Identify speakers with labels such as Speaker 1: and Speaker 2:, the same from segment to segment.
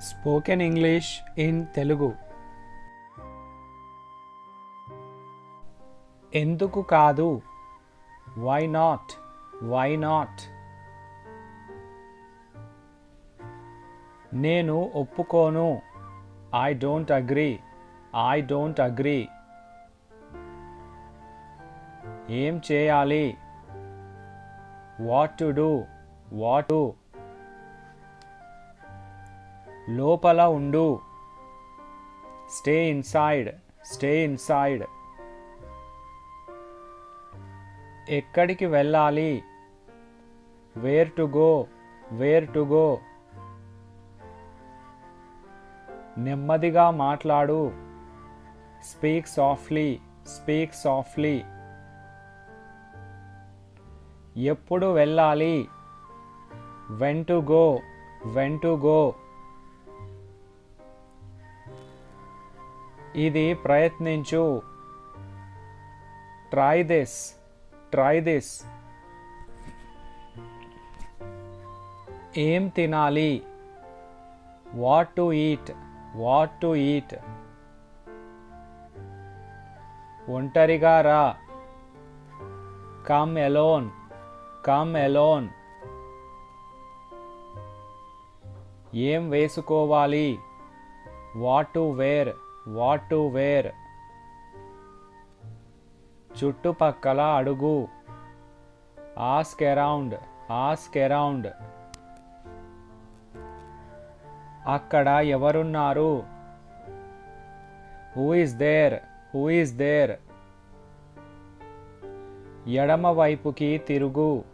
Speaker 1: Spoken English in తెలుగు. ఎందుకు కాదు? Why not? Why not? నేను ఒప్పుకోను. I don't agree. I don't agree. ఏం చేయాలి? What to do? What to? లోపల ఉండు. Stay inside. Stay inside. ఎక్కడికి వెళ్ళాలి? Where to go? Where to go? నెమ్మదిగా మాట్లాడు. Speak softly. Speak softly. ఎప్పుడు వెళ్ళాలి? When to go? When to go? ఇది ప్రయత్నించు. Try this. Try this. ఏం తినాలి? What to eat? What to eat? ఒంటరిగా రా. Come alone. Come alone. ఏం వేసుకోవాలి? What to wear? What to wear? చుట్టుపక్కల అడుగు. Ask around. Ask around. అక్కడ ఎవరున్నారు? Who is there? Who is there? ఎడమ వైపుకి తిరుగు.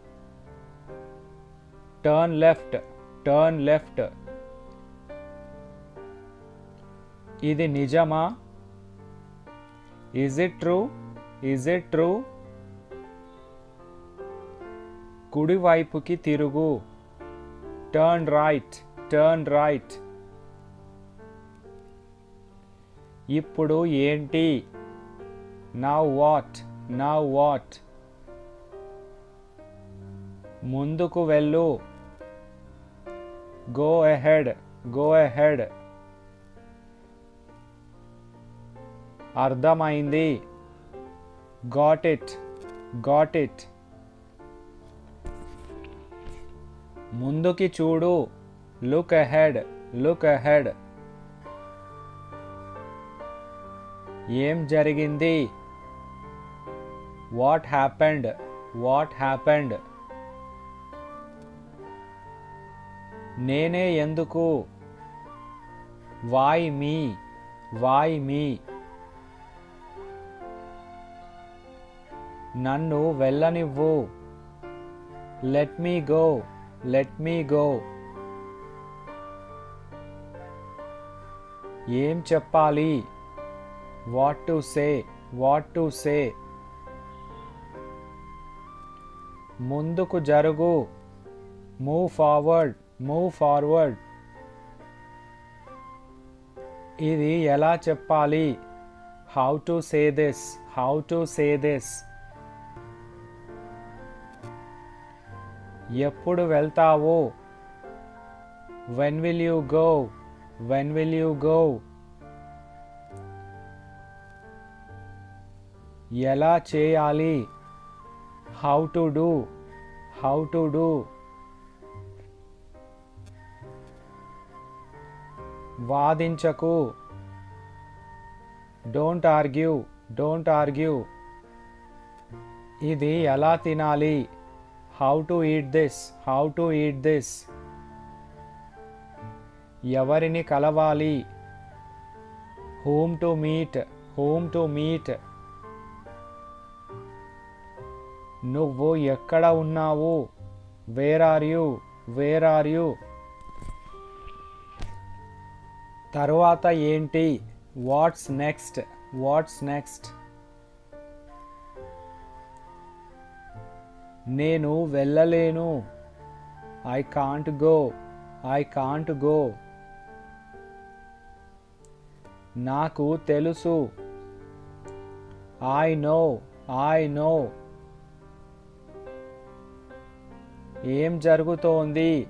Speaker 1: Turn left. Turn left. ఇది నిజమా? Is it true? Is it true? కుడివైపుకి తిరుగు. Turn right. Turn right. ఇప్పుడు ఏంటి? Now what? Now what? ముందుకు వెళ్ళు. Go ahead. Go ahead. అర్థమైంది. Got it. Got it. ముందుకి చూడు. Look ahead. Look ahead. ఏం జరిగింది? What happened? What happened? నేనే ఎందుకు? Why me? Why me? నన్ను వెళ్ళనివ్వు. Let me go. Let me go. ఏం చెప్పాలి? What to say? What to say? ముందుకు జరుగు. Move forward. Move forward. ఇది ఎలా చెప్పాలి? How to say this? How to say this? ఎప్పుడు వెళ్తావు? When will you go? When will you go? ఎలా చేయాలి? How to do? How to do? వాదించకు. Don't argue. Don't argue. ఇది ఎలా తినాలి? How to eat this? How to eat this? ఎవరిని కలవాలి? Whom to meet? Whom to meet? నువ్వు ఎక్కడ ఉన్నావు? Where are you? Where are you? తరువాత ఏంటి? What's next? What's next? నేను వెళ్ళలేను. I can't go. I can't go. నాకు తెలుసు. I know. I know. ఏం జరుగుతోంది?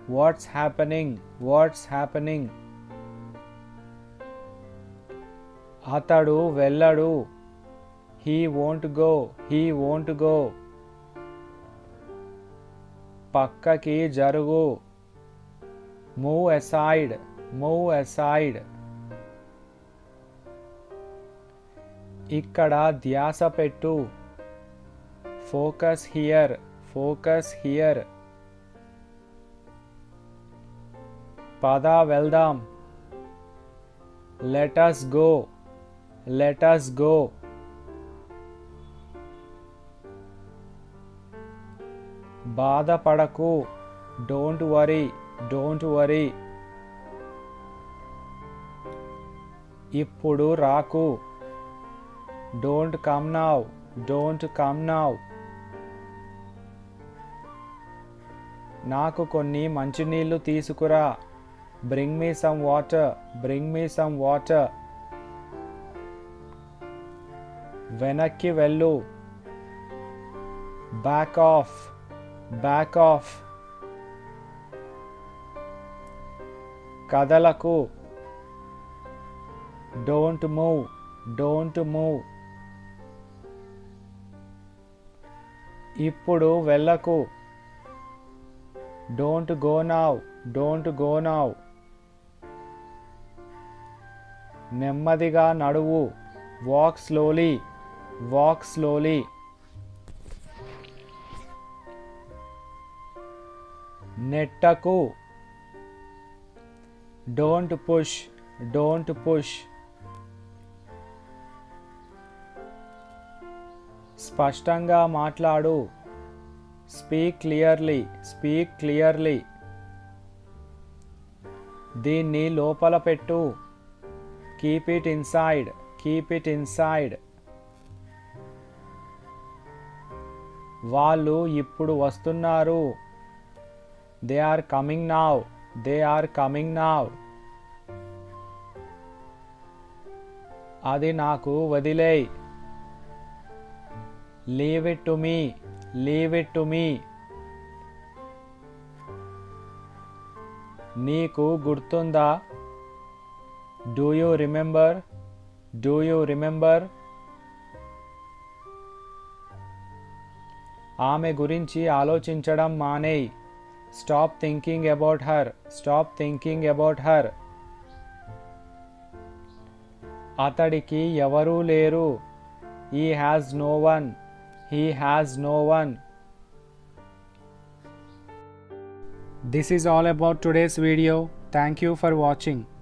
Speaker 1: What's happening, what's happening. అతడు వెళ్ళడు. He won't go, he won't go. పక్కకి జరుగు. Move aside, move aside. ఇక్కడ ధ్యాస పెట్టు. Focus here, focus here. పద వెళ్దాం. Let us go, let us go. బాధపడకు. Don't worry, don't worry. ఇప్పుడు రాకు. Don't come now, don't come now. నాకు కొన్ని మంచినీళ్ళు తీసుకురా. Bring me some water, bring me some water. వెనక్కి వెళ్ళు. Back off, back off. కదలకు. Don't move, don't move. ఇప్పుడు వెళ్ళకు. Don't go now, don't go now. నెమ్మదిగా నడువు. Walk slowly, walk slowly. నెట్టకు. Don't push, don't push. స్పష్టంగా మాట్లాడు. Speak clearly, speak clearly. దీన్ని లోపల పెట్టు. Keep it inside, keep it inside. వాళ్ళు ఇప్పుడు వస్తున్నారు. They are coming now, they are coming now. అది నాకు వదిలేయ్. Leave it to me, leave it to me. నీకు గుర్తుందా? Do you remember, do you remember. ఆమె గురించి ఆలోచించడం మానేయ్. Stop thinking about her, stop thinking about her. అతడికి ఎవరూ లేరు. He has no one, he has no one. This is all about today's video. Thank you for watching.